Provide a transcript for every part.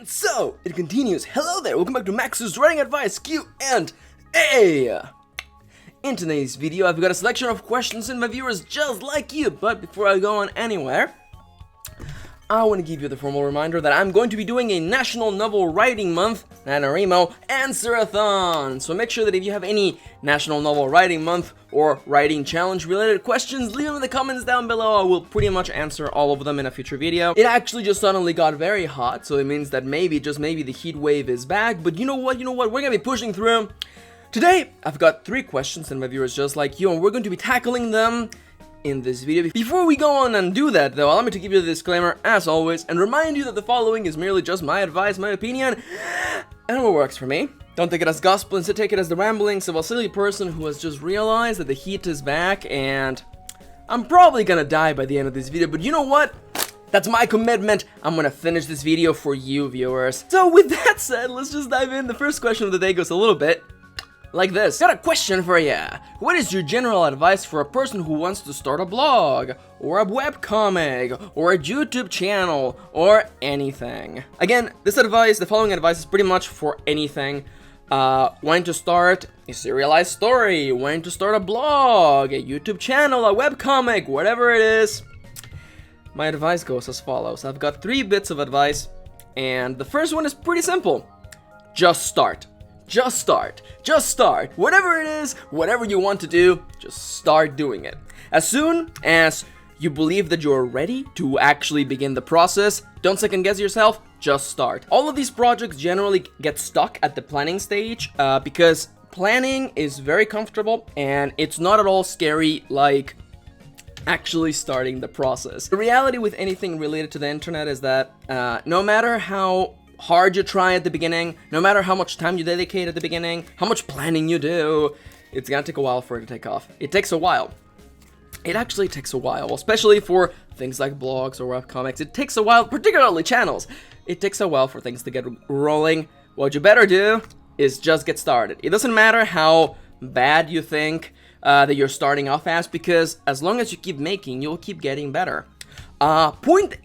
So, it continues. Hello there, welcome back to Max's Writing Advice Q&A. In today's video, I've got a selection of questions in my viewers just like you, but before I go on anywhere, I want to give you the formal reminder that I'm going to be doing a National Novel Writing Month, NaNoWriMo, Answer-a-thon. So make sure that if you have any National Novel Writing Month or Writing Challenge related questions, leave them in the comments down below. I will pretty much answer all of them in a future video. It actually just suddenly got very hot, so it means that maybe, just maybe, the heat wave is back. But you know what, we're going to be pushing through. Today, I've got 3 questions in my viewers just like you, and we're going to be tackling them in this video. Before we go on and do that though, allow me to give you the disclaimer as always and remind you that the following is merely just my advice, my opinion, and what works for me. Don't take it as gospel, instead take it as the ramblings of a silly person who has just realized that the heat is back and I'm probably gonna die by the end of this video, but you know what? That's my commitment. I'm gonna finish this video for you viewers. So with that said, let's just dive in. The first question of the day goes a little bit like this. Got a question for ya. What is your general advice for a person who wants to start a blog, or a webcomic, or a YouTube channel, or anything? Again, this advice, the following advice is pretty much for anything. Wanting to start a serialized story, wanting to start a blog, a YouTube channel, a webcomic, whatever it is. My advice goes as follows. I've got 3 bits of advice, and the first one is pretty simple. Just start. Just start. Just start. Whatever it is, whatever you want to do, just start doing it. As soon as you believe that you're ready to actually begin the process, don't second guess yourself, just start. All of these projects generally get stuck at the planning stage because planning is very comfortable and it's not at all scary like actually starting the process. The reality with anything related to the internet is that no matter how hard you try at the beginning, no matter how much time you dedicate at the beginning, how much planning you do, it's gonna take a while for it to take off. It takes a while. It actually takes a while, especially for things like blogs or webcomics. It takes a while, particularly channels. It takes a while for things to get rolling. What you better do is just get started. It doesn't matter how bad you think that you're starting off as, because as long as you keep making, you'll keep getting better.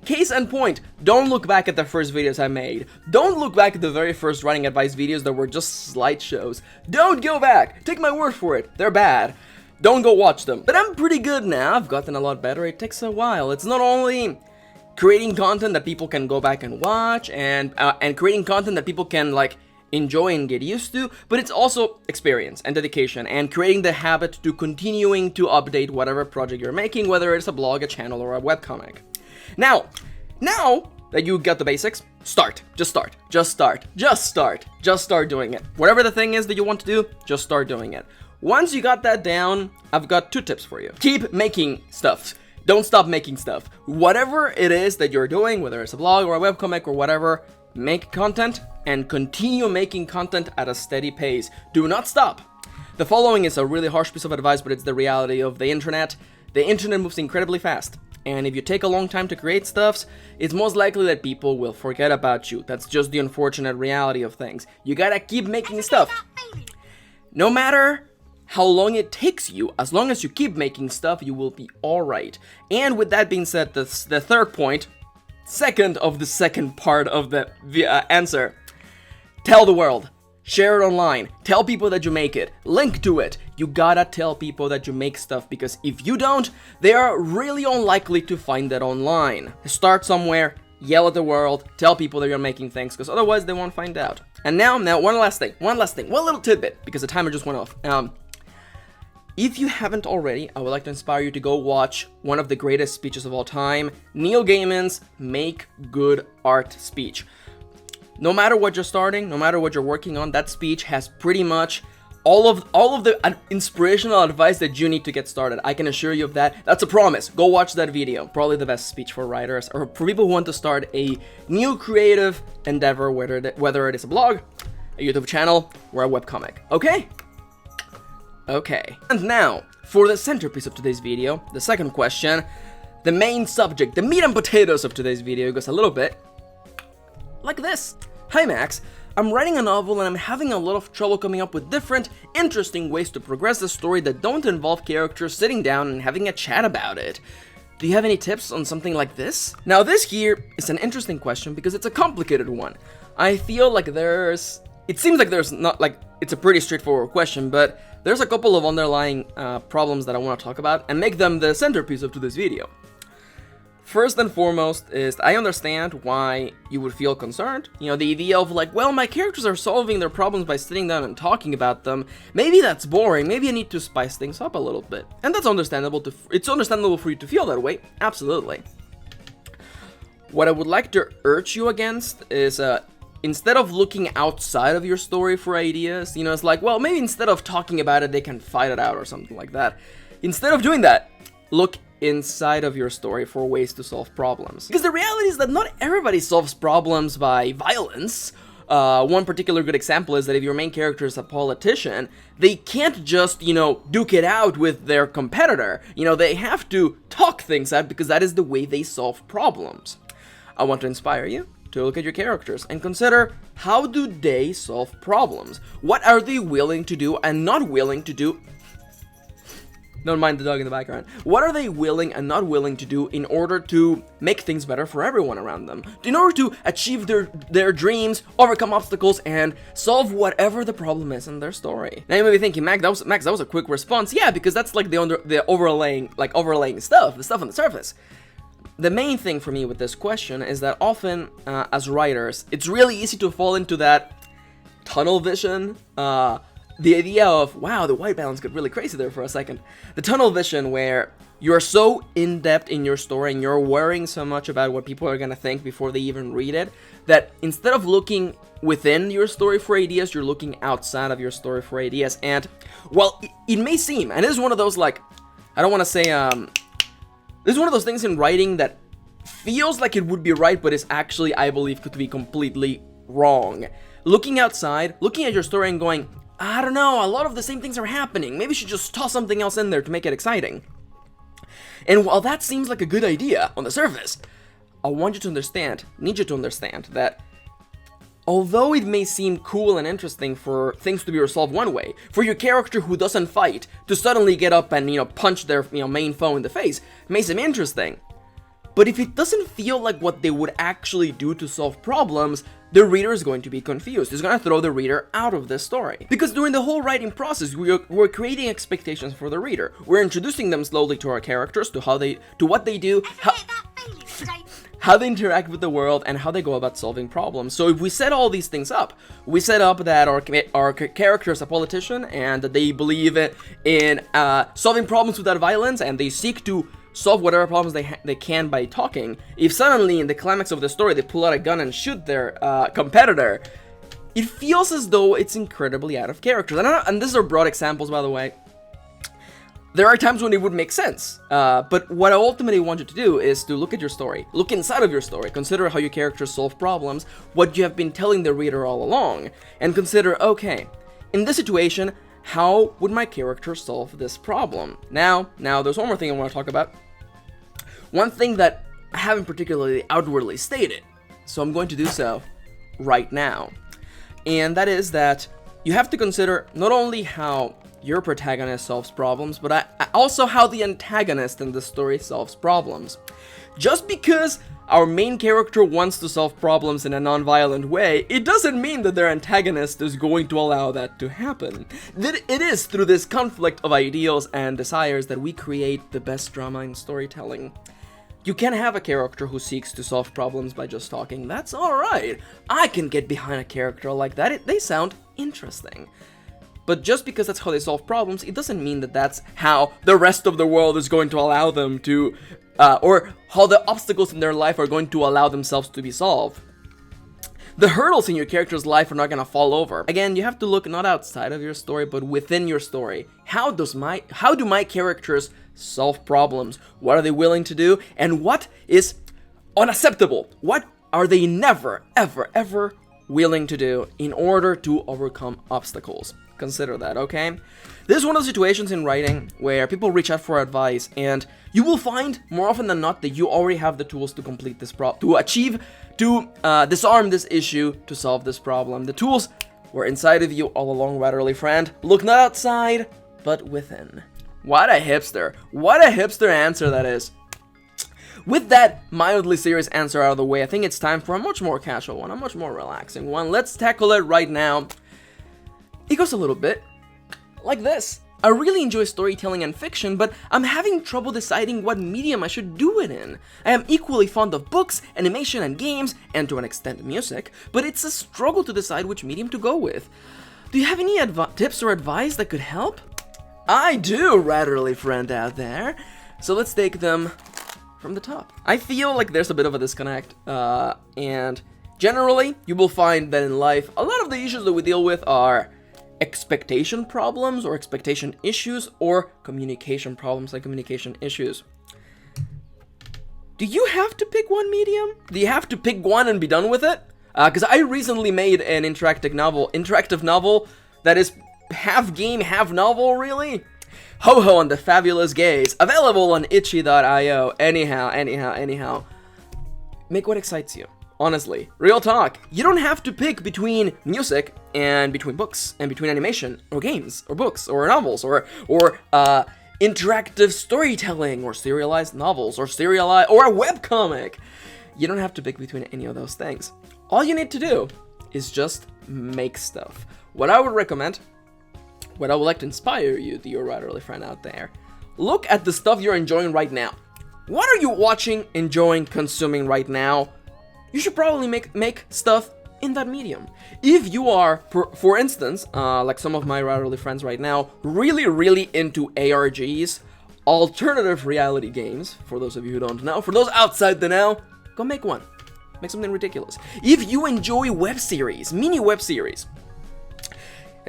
Case in point, don't look back at the first videos I made. Don't look back at the very first writing advice videos that were just slideshows. Don't go back. Take my word for it. They're bad. Don't go watch them. But I'm pretty good now. I've gotten a lot better. It takes a while. It's not only creating content that people can go back and watch and creating content that people can like enjoy and get used to, but it's also experience and dedication and creating the habit to continuing to update whatever project you're making, whether it's a blog, a channel, or a webcomic. Now that you got the basics, start. Just start. Just start. Just start. Just start doing it. Whatever the thing is that you want to do, just start doing it. Once you got that down, I've got 2 tips for you. Keep making stuff. Don't stop making stuff. Whatever it is that you're doing, whether it's a blog or a webcomic or whatever, make content and continue making content at a steady pace. Do not stop. The following is a really harsh piece of advice, but it's the reality of the internet. The internet moves incredibly fast. And if you take a long time to create stuff, it's most likely that people will forget about you. That's just the unfortunate reality of things. You gotta keep making stuff. No matter how long it takes you, as long as you keep making stuff, you will be alright. And with that being said, the third point, second of the second part of the answer, tell the world. Share it online. Tell people that you make it. Link to it. You gotta tell people that you make stuff, because if you don't, they are really unlikely to find that online. Start somewhere, yell at the world, tell people that you're making things, because otherwise they won't find out. And now one last thing, one little tidbit, because the timer just went off. If you haven't already, I would like to inspire you to go watch one of the greatest speeches of all time, Neil Gaiman's Make Good Art speech. No matter what you're starting, no matter what you're working on, that speech has pretty much all of the inspirational advice that you need to get started. I can assure you of that. That's a promise. Go watch that video. Probably the best speech for writers or for people who want to start a new creative endeavor, whether it is a blog, a YouTube channel, or a webcomic. Okay? Okay. And now, for the centerpiece of today's video, the second question, the main subject, the meat and potatoes of today's video goes a little bit like this. Hi Max, I'm writing a novel and I'm having a lot of trouble coming up with different, interesting ways to progress the story that don't involve characters sitting down and having a chat about it. Do you have any tips on something like this? Now this here is an interesting question because it's a complicated one. I feel like it seems like there's not, like, it's a pretty straightforward question, but there's a couple of underlying problems that I want to talk about and make them the centerpiece of today's video. First and foremost is I understand why you would feel concerned. You know, the idea of like, well, my characters are solving their problems by sitting down and talking about them. Maybe that's boring. Maybe I need to spice things up a little bit. And that's understandable. It's understandable for you to feel that way. Absolutely. What I would like to urge you against is instead of looking outside of your story for ideas, you know, it's like, well, maybe instead of talking about it, they can fight it out or something like that. Instead of doing that, look inside of your story for ways to solve problems. Because the reality is that not everybody solves problems by violence. One particular good example is that if your main character is a politician, they can't just, you know, duke it out with their competitor. You know, they have to talk things out because that is the way they solve problems. I want to inspire you to look at your characters and consider, how do they solve problems? What are they willing to do and not willing to do? Don't mind the dog in the background. What are they willing and not willing to do in order to make things better for everyone around them? In order to achieve their dreams, overcome obstacles, and solve whatever the problem is in their story. Now you may be thinking, Max, that was a quick response. Yeah, because that's like the overlaying stuff, the stuff on the surface. The main thing for me with this question is that often, as writers, it's really easy to fall into that tunnel vision, the idea of, wow, the white balance got really crazy there for a second. The tunnel vision where you're so in-depth in your story and you're worrying so much about what people are going to think before they even read it, that instead of looking within your story for ideas, you're looking outside of your story for ideas. And, well, it may seem, and it is one of those, like, I don't want to say, this is one of those things in writing that feels like it would be right, but is actually, I believe, could be completely wrong. Looking outside, looking at your story and going, I don't know, a lot of the same things are happening. Maybe we should just toss something else in there to make it exciting. And while that seems like a good idea on the surface, I need you to understand that although it may seem cool and interesting for things to be resolved one way, for your character who doesn't fight to suddenly get up and, you know, punch their, you know, main foe in the face, may seem interesting. But if it doesn't feel like what they would actually do to solve problems, the reader is going to be confused. It's going to throw the reader out of this story. Because during the whole writing process, we're creating expectations for the reader. We're introducing them slowly to our characters, to what they do, how they interact with the world, and how they go about solving problems. So if we set all these things up, we set up that our character is a politician, and that they believe in solving problems without violence, and they seek to solve whatever problems they can by talking. If suddenly in the climax of the story they pull out a gun and shoot their competitor, it feels as though it's incredibly out of character. And these are broad examples, by the way. There are times when it would make sense, but what I ultimately want you to do is to look at your story, look inside of your story, consider how your characters solve problems, what you have been telling the reader all along, and consider, okay, in this situation, how would my character solve this problem? Now there's one more thing I want to talk about. One thing that I haven't particularly outwardly stated, so I'm going to do so right now. And that is that you have to consider not only how your protagonist solves problems, but also how the antagonist in the story solves problems. Just because our main character wants to solve problems in a non-violent way, it doesn't mean that their antagonist is going to allow that to happen. It is through this conflict of ideals and desires that we create the best drama in storytelling. You can have a character who seeks to solve problems by just talking. That's alright. I can get behind a character like that. They sound interesting. But just because that's how they solve problems, it doesn't mean that that's how the rest of the world is going to allow them to, or how the obstacles in their life are going to allow themselves to be solved. The hurdles in your character's life are not going to fall over. Again, you have to look not outside of your story, but within your story. How do my characters solve problems? What are they willing to do? And what is unacceptable? What are they never, ever, ever willing to do in order to overcome obstacles? Consider that, okay? This is one of the situations in writing where people reach out for advice, and you will find more often than not that you already have the tools to complete this disarm this issue, to solve this problem. The tools were inside of you all along, right, early friend. Look not outside, but within. What a hipster. What a hipster answer that is. with that mildly serious answer out of the way, I think it's time for a much more casual one, a much more relaxing one. Let's tackle it right now. It goes a little bit like this. I really enjoy storytelling and fiction, but I'm having trouble deciding what medium I should do it in. I am equally fond of books, animation, and games, and to an extent music, but it's a struggle to decide which medium to go with. Do you have any tips or advice that could help? I do, ratherly friend out there. So let's take them from the top. I feel like there's a bit of a disconnect, and generally, you will find that in life, a lot of the issues that we deal with are expectation problems or expectation issues, or communication problems and communication issues. Do you have to pick one medium? Do you have to pick one and be done with it? Because I recently made an interactive novel that is half game, half novel, really. Ho-Ho on the Fabulous Gays, available on itchy.io. Anyhow. Make what excites you. Honestly, real talk, you don't have to pick between music and between books and between animation or games or books or novels or interactive storytelling or serialized novels or a webcomic. You don't have to pick between any of those things. All you need to do is just make stuff. What I would recommend, what I would like to inspire you, dear writerly friend out there, look at the stuff you're enjoying right now. What are you watching, enjoying, consuming right now? You should probably make stuff in that medium. If you are, for instance, like some of my writerly friends right now, really into ARGs, alternative reality games, for those of you who don't know, for those outside the know, go make one. Make something ridiculous. If you enjoy web series, mini web series,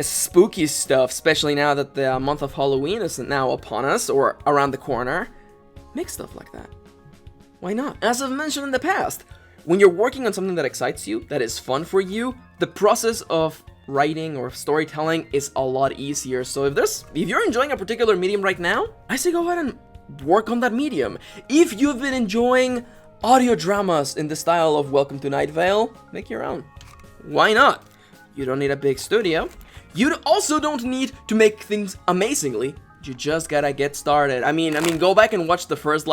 spooky stuff, especially now that the month of Halloween is now upon us or around the corner, make stuff like that. Why not? As I've mentioned in the past, when you're working on something that excites you, that is fun for you, the process of writing or storytelling is a lot easier. So if you're enjoying a particular medium right now, I say go ahead and work on that medium. If you've been enjoying audio dramas in the style of Welcome to Night Vale, make your own. Why not? You don't need a big studio. You also don't need to make things amazingly. You just gotta get started. I mean, go back and watch the first,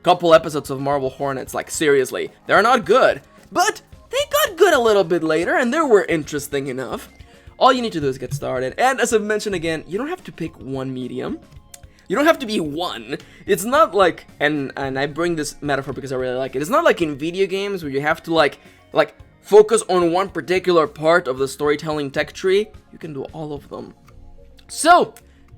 couple episodes of Marble Hornets, seriously. They're not good, but they got good a little bit later, and they were interesting enough. All you need to do is get started, and as I've mentioned again, you don't have to pick one medium. You don't have to be one. It's not like, and I bring this metaphor because I really like it, it's not like in video games where you have to, focus on one particular part of the storytelling tech tree. You can do all of them. So,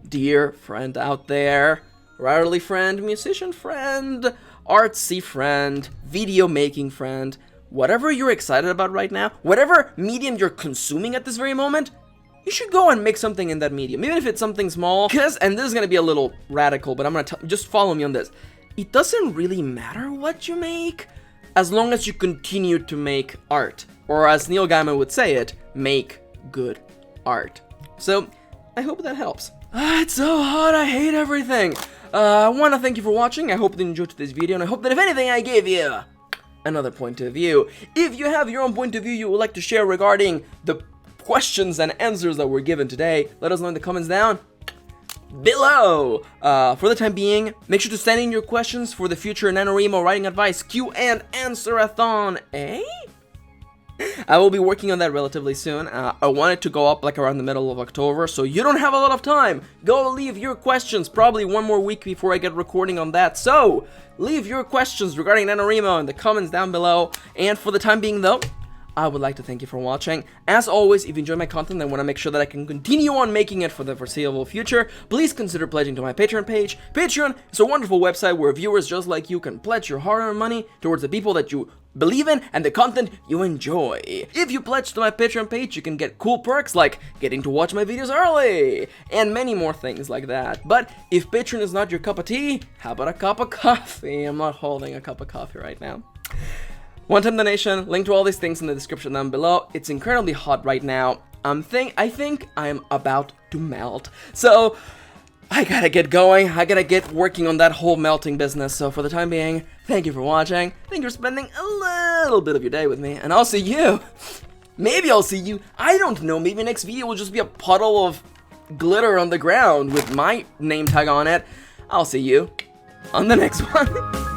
dear friend out there, writerly friend, musician friend, artsy friend, video making friend, whatever you're excited about right now, whatever medium you're consuming at this very moment, you should go and make something in that medium, even if it's something small. Because, and this is going to be a little radical, but I'm going to just follow me on this. It doesn't really matter what you make, as long as you continue to make art. Or as Neil Gaiman would say it, make good art. So, I hope that helps. It's so hot, I hate everything. I want to thank you for watching. I hope that you enjoyed today's video, and I hope that if anything I gave you another point of view. If you have your own point of view you would like to share regarding the questions and answers that were given today, let us know in the comments down below. For the time being, make sure to send in your questions for the future NaNoWriMo writing advice Q&A-thon, I will be working on that relatively soon. I want it to go up around the middle of October, so you don't have a lot of time. Go leave your questions, probably one more week before I get recording on that. So, leave your questions regarding NaNoWriMo in the comments down below. And for the time being though, I would like to thank you for watching. As always, if you enjoy my content and want to make sure that I can continue on making it for the foreseeable future, please consider pledging to my Patreon page. Patreon is a wonderful website where viewers just like you can pledge your hard-earned money towards the people that you believe in and the content you enjoy. If you pledge to my Patreon page, you can get cool perks like getting to watch my videos early and many more things like that. But if Patreon is not your cup of tea, how about a cup of coffee? I'm not holding a cup of coffee right now. One-time donation, link to all these things in the description down below. It's incredibly hot right now. I think I'm about to melt. So, I gotta get going. I gotta get working on that whole melting business. So for the time being, thank you for watching. Thank you for spending a little bit of your day with me. And I'll see you. Maybe I'll see you. I don't know. Maybe next video will just be a puddle of glitter on the ground with my name tag on it. I'll see you on the next one.